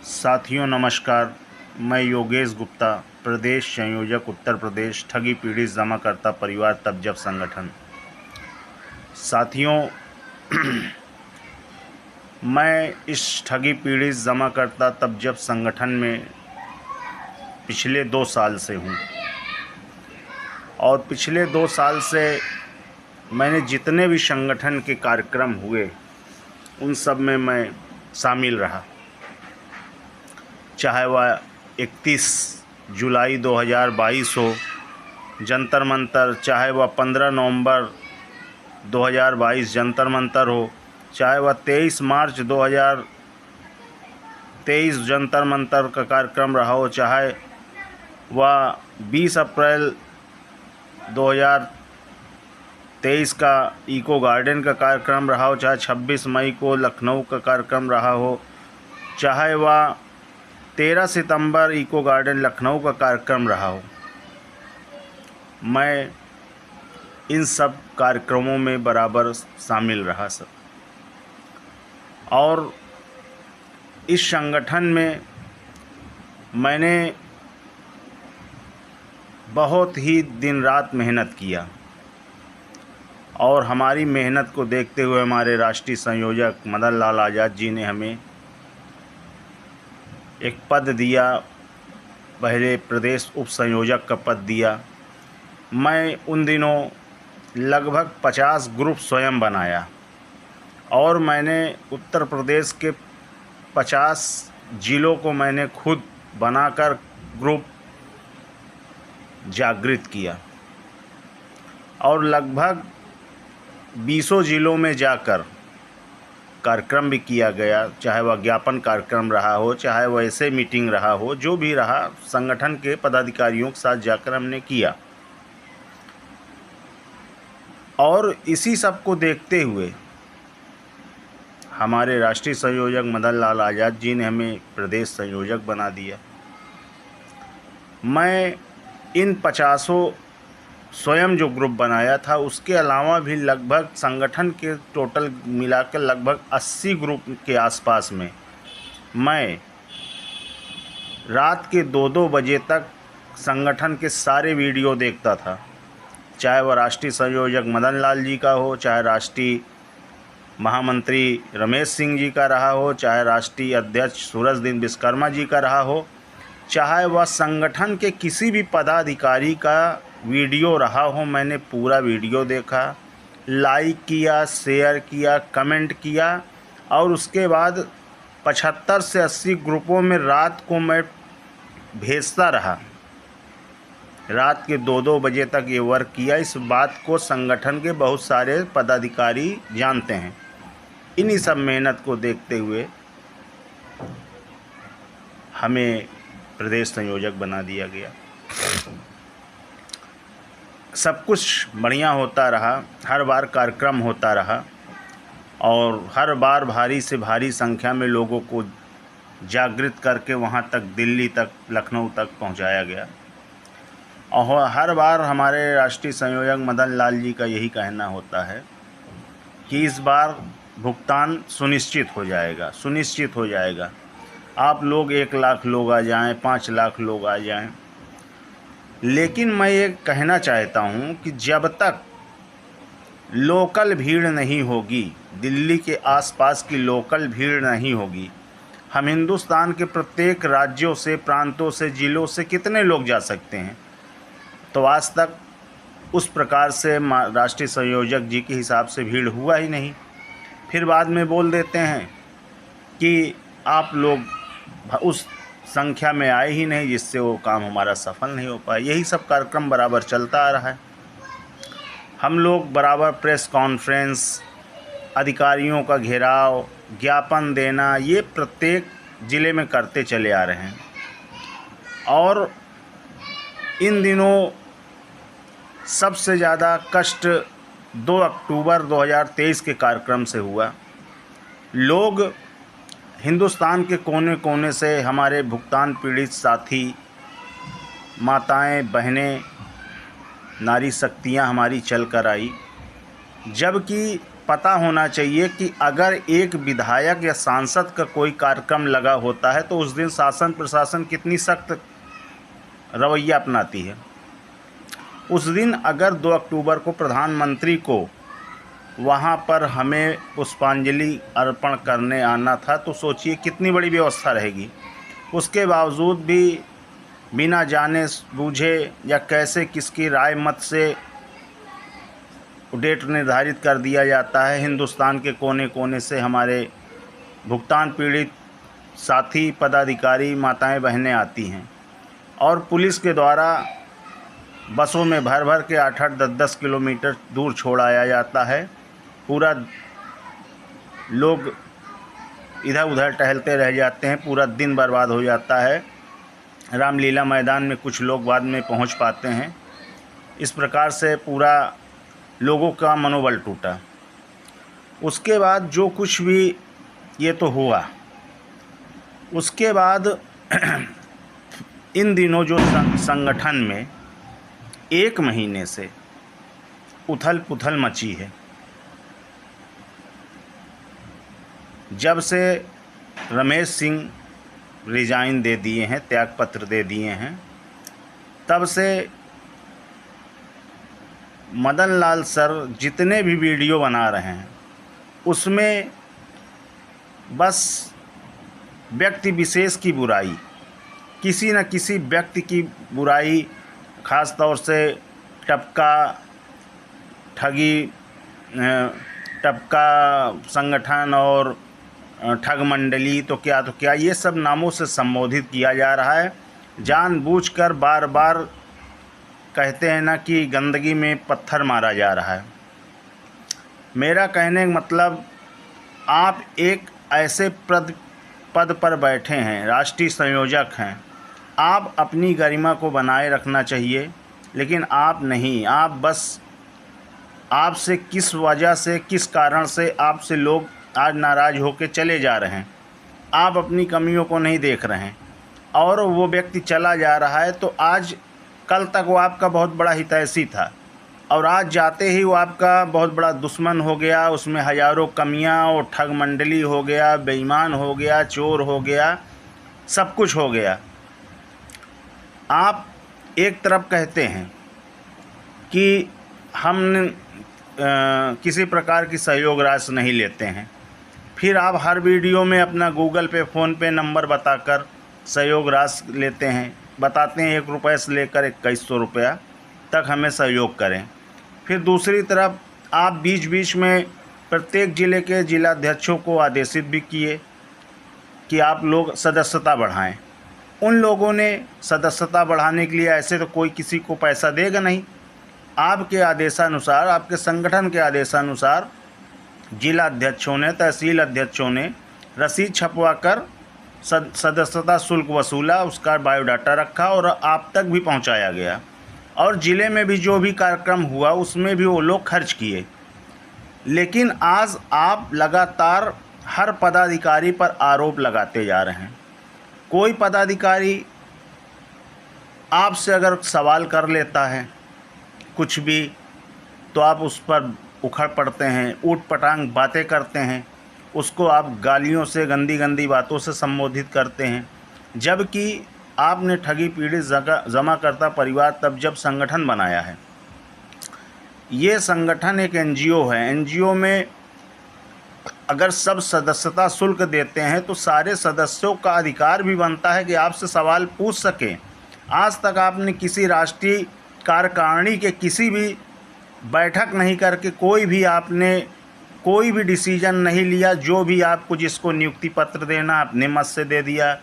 साथियों नमस्कार। मैं योगेश गुप्ता, प्रदेश संयोजक उत्तर प्रदेश ठगी पीड़ित जमाकर्ता परिवार तब जब संगठन। साथियों, मैं इस ठगी पीड़ित जमाकर्ता तब जब संगठन में पिछले 2 साल से हूँ और पिछले 2 साल से मैंने जितने भी संगठन के कार्यक्रम हुए उन सब में मैं शामिल रहा, चाहे वह 31 जुलाई 2022 हो जंतर मंतर, चाहे वह 15 नवंबर 2022 जंतर मंतर हो, चाहे वह 23 मार्च 2023 जंतर मंतर का कार्यक्रम रहा हो, चाहे वह 20 अप्रैल 2023 का इको गार्डन का कार्यक्रम रहा हो, चाहे 26 मई को लखनऊ का कार्यक्रम रहा हो, चाहे वह 13 सितंबर इको गार्डन लखनऊ का कार्यक्रम रहा हो। मैं इन सब कार्यक्रमों में बराबर शामिल रहा सब। और इस संगठन में मैंने बहुत ही दिन रात मेहनत किया और हमारी मेहनत को देखते हुए हमारे राष्ट्रीय संयोजक मदन लाल आज़ाद जी ने हमें एक पद दिया, पहले प्रदेश उप संयोजक का पद दिया। मैं उन दिनों लगभग 50 ग्रुप स्वयं बनाया और मैंने उत्तर प्रदेश के 50 ज़िलों को मैंने खुद बनाकर ग्रुप जागृत किया और लगभग 20 ज़िलों में जाकर कार्यक्रम भी किया गया, चाहे वह ज्ञापन कार्यक्रम रहा हो, चाहे वह ऐसे मीटिंग रहा हो, जो भी रहा संगठन के पदाधिकारियों के साथ जाकर हमने किया। और इसी सब को देखते हुए हमारे राष्ट्रीय संयोजक मदन लाल आज़ाद जी ने हमें प्रदेश संयोजक बना दिया। मैं इन 50 स्वयं जो ग्रुप बनाया था उसके अलावा भी लगभग संगठन के टोटल मिलाकर लगभग 80 ग्रुप के आसपास में मैं रात के 2-2 बजे तक संगठन के सारे वीडियो देखता था, चाहे वह राष्ट्रीय संयोजक मदन लाल जी का हो, चाहे राष्ट्रीय महामंत्री रमेश सिंह जी का रहा हो, चाहे राष्ट्रीय अध्यक्ष सूरजदीन विश्वकर्मा जी का रहा हो, चाहे वह संगठन के किसी भी पदाधिकारी का वीडियो रहा हो। मैंने पूरा वीडियो देखा, लाइक किया, शेयर किया, कमेंट किया और उसके बाद 75 से 80 ग्रुपों में रात को मैं भेजता रहा। रात के 2-2 बजे तक ये वर्क किया। इस बात को संगठन के बहुत सारे पदाधिकारी जानते हैं। इन्हीं सब मेहनत को देखते हुए हमें प्रदेश संयोजक बना दिया गया। सब कुछ बढ़िया होता रहा, हर बार कार्यक्रम होता रहा और हर बार भारी से भारी संख्या में लोगों को जागृत करके वहाँ तक, दिल्ली तक, लखनऊ तक पहुँचाया गया। और हर बार हमारे राष्ट्रीय संयोजक मदन लाल जी का यही कहना होता है कि इस बार भुगतान सुनिश्चित हो जाएगा। आप लोग 1 लाख लोग आ जाएं, 5 लाख लोग आ जाएं। लेकिन मैं ये कहना चाहता हूँ कि जब तक लोकल भीड़ नहीं होगी, दिल्ली के आसपास की लोकल भीड़ नहीं होगी, हम हिंदुस्तान के प्रत्येक राज्यों से, प्रांतों से, ज़िलों से कितने लोग जा सकते हैं। तो आज तक उस प्रकार से राष्ट्रीय संयोजक जी के हिसाब से भीड़ हुआ ही नहीं। फिर बाद में बोल देते हैं कि आप लोग उस संख्या में आए ही नहीं, जिससे वो काम हमारा सफल नहीं हो पाया। यही सब कार्यक्रम बराबर चलता आ रहा है। हम लोग बराबर प्रेस कॉन्फ्रेंस, अधिकारियों का घेराव, ज्ञापन देना, ये प्रत्येक ज़िले में करते चले आ रहे हैं। और इन दिनों सबसे ज़्यादा कष्ट 2 अक्टूबर 2023 के कार्यक्रम से हुआ। लोग हिंदुस्तान के कोने कोने से, हमारे भुगतान पीड़ित साथी, माताएं, बहनें, नारी शक्तियां हमारी चल कर आई, जबकि पता होना चाहिए कि अगर एक विधायक या सांसद का कोई कार्यक्रम लगा होता है तो उस दिन शासन प्रशासन कितनी सख्त रवैया अपनाती है। उस दिन अगर 2 अक्टूबर को प्रधानमंत्री को वहाँ पर हमें पुष्पांजलि अर्पण करने आना था तो सोचिए कितनी बड़ी व्यवस्था रहेगी। उसके बावजूद भी बिना जाने बूझे या कैसे किसकी राय मत से डेट निर्धारित कर दिया जाता है। हिंदुस्तान के कोने कोने से हमारे भुगतान पीड़ित साथी पदाधिकारी माताएं बहनें आती हैं और पुलिस के द्वारा बसों में भर भर के 8-8 10-10 किलोमीटर दूर छोड़ाया जाता है। पूरा लोग इधर उधर टहलते रह जाते हैं, पूरा दिन बर्बाद हो जाता है। रामलीला मैदान में कुछ लोग बाद में पहुंच पाते हैं। इस प्रकार से पूरा लोगों का मनोबल टूटा। उसके बाद जो कुछ भी ये तो हुआ, उसके बाद इन दिनों जो संगठन में 1 महीने से उथल पुथल मची है। जब से रमेश सिंह रिजाइन दे दिए हैं, त्यागपत्र दे दिए हैं, तब से मदन लाल सर जितने भी वीडियो बना रहे हैं उसमें बस व्यक्ति विशेष की बुराई, किसी न किसी व्यक्ति की बुराई, ख़ास तौर से टपका ठगी, टपका संगठन और ठग मंडली तो क्या ये सब नामों से संबोधित किया जा रहा है। जानबूझकर बार बार कहते हैं ना कि गंदगी में पत्थर मारा जा रहा है। मेरा कहने का मतलब, आप एक ऐसे पद पर बैठे हैं, राष्ट्रीय संयोजक हैं, आप अपनी गरिमा को बनाए रखना चाहिए, लेकिन आप नहीं। आप बस आपसे किस वजह से, किस कारण से आपसे लोग आज नाराज़ होकर चले जा रहे हैं, आप अपनी कमियों को नहीं देख रहे हैं और वो व्यक्ति चला जा रहा है। तो आज कल तक वो आपका बहुत बड़ा हितैषी था और आज जाते ही वो आपका बहुत बड़ा दुश्मन हो गया। उसमें हज़ारों कमियां और ठग मंडली हो गया, बेईमान हो गया, चोर हो गया, सब कुछ हो गया। आप एक तरफ कहते हैं कि हम किसी प्रकार की सहयोग राशि नहीं लेते हैं, फिर आप हर वीडियो में अपना गूगल पे, फ़ोन पे नंबर बताकर सहयोग राशि लेते हैं, बताते हैं 1 रुपये से लेकर 2100 रुपया तक हमें सहयोग करें। फिर दूसरी तरफ आप बीच बीच में प्रत्येक ज़िले के जिलाध्यक्षों को आदेशित भी किए कि आप लोग सदस्यता बढ़ाएं। उन लोगों ने सदस्यता बढ़ाने के लिए, ऐसे तो कोई किसी को पैसा देगा नहीं, आपके आदेशानुसार, आपके संगठन के आदेशानुसार जिला अध्यक्षों ने, तहसील अध्यक्षों ने रसीद छपवा कर सदस्यता शुल्क वसूला, उसका बायोडाटा रखा और आप तक भी पहुंचाया गया। और ज़िले में भी जो भी कार्यक्रम हुआ उसमें भी वो लोग खर्च किए। लेकिन आज आप लगातार हर पदाधिकारी पर आरोप लगाते जा रहे हैं। कोई पदाधिकारी आपसे अगर सवाल कर लेता है कुछ भी, तो आप उस पर उखड़ पड़ते हैं, ऊट पटांग बातें करते हैं, उसको आप गालियों से, गंदी गंदी बातों से संबोधित करते हैं। जबकि आपने ठगी पीड़ित जमाकर्ता परिवार तब जब संगठन बनाया है। ये संगठन एक एनजीओ है। एनजीओ में अगर सब सदस्यता शुल्क देते हैं तो सारे सदस्यों का अधिकार भी बनता है कि आपसे सवाल पूछ सकें। आज तक आपने किसी राष्ट्रीय कार्यकारिणी के किसी भी बैठक नहीं करके कोई भी डिसीजन नहीं लिया। जो भी आपको, जिसको नियुक्ति पत्र देना अपने मत से दे दिया,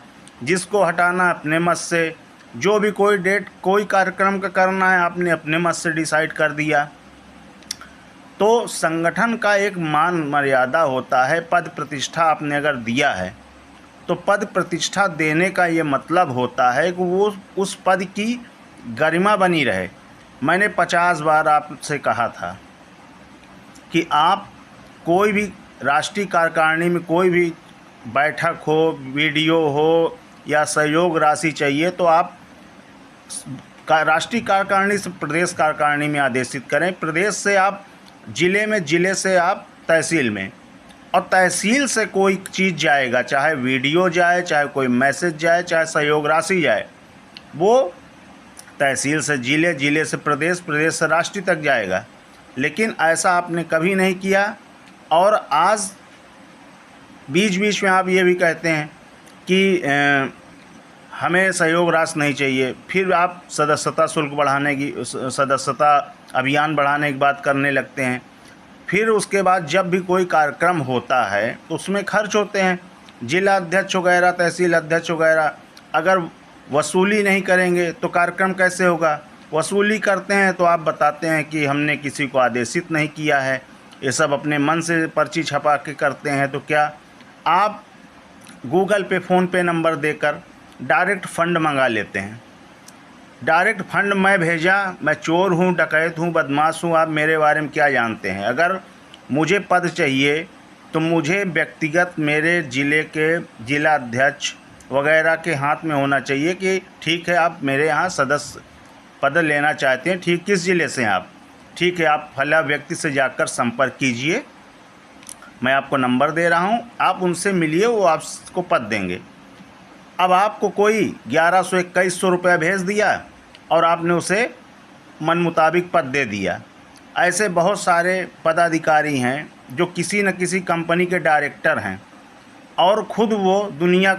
जिसको हटाना अपने मत से, जो भी कोई डेट, कोई कार्यक्रम का करना है आपने अपने मत से डिसाइड कर दिया। तो संगठन का एक मान मर्यादा होता है। पद प्रतिष्ठा आपने अगर दिया है तो पद प्रतिष्ठा देने का ये मतलब होता है कि वो उस पद की गरिमा बनी रहे। मैंने 50 बार आपसे कहा था कि आप कोई भी राष्ट्रीय कार्यकारिणी में कोई भी बैठक हो, वीडियो हो या सहयोग राशि चाहिए तो आप राष्ट्रीय कार्यकारिणी से प्रदेश कार्यकारिणी में आदेशित करें। प्रदेश से आप जिले में, जिले से आप तहसील में, और तहसील से कोई चीज़ जाएगा, चाहे वीडियो जाए, चाहे कोई मैसेज जाए, चाहे सहयोग राशि जाए, वो तहसील से जिले, जिले से प्रदेश, प्रदेश से राष्ट्रीय तक जाएगा। लेकिन ऐसा आपने कभी नहीं किया। और आज बीच बीच में आप ये भी कहते हैं कि हमें सहयोग राशि नहीं चाहिए, फिर आप सदस्यता शुल्क बढ़ाने की, सदस्यता अभियान बढ़ाने की बात करने लगते हैं। फिर उसके बाद जब भी कोई कार्यक्रम होता है तो उसमें खर्च होते हैं, जिला अध्यक्ष वगैरह, तहसील अध्यक्ष वगैरह अगर वसूली नहीं करेंगे तो कार्यक्रम कैसे होगा। वसूली करते हैं तो आप बताते हैं कि हमने किसी को आदेशित नहीं किया है, ये सब अपने मन से पर्ची छपा के करते हैं। तो क्या आप गूगल पे, फ़ोन पे नंबर देकर डायरेक्ट फंड मंगा लेते हैं। डायरेक्ट फंड मैं भेजा, मैं चोर हूँ, डकैत हूँ, बदमाश हूँ, आप मेरे बारे में क्या जानते हैं। अगर मुझे पद चाहिए तो मुझे व्यक्तिगत मेरे ज़िले के जिला अध्यक्ष वगैरह के हाथ में होना चाहिए कि ठीक है, आप मेरे यहाँ सदस्य पद लेना चाहते हैं, ठीक किस ज़िले से हैं आप, ठीक है, आप फला व्यक्ति से जाकर संपर्क कीजिए, मैं आपको नंबर दे रहा हूँ, आप उनसे मिलिए, वो आपको पद देंगे। अब आपको कोई 1100-2100 रुपया भेज दिया और आपने उसे मन मुताबिक पद दे दिया। ऐसे बहुत सारे पदाधिकारी हैं जो किसी न किसी कंपनी के डायरेक्टर हैं और ख़ुद वो दुनिया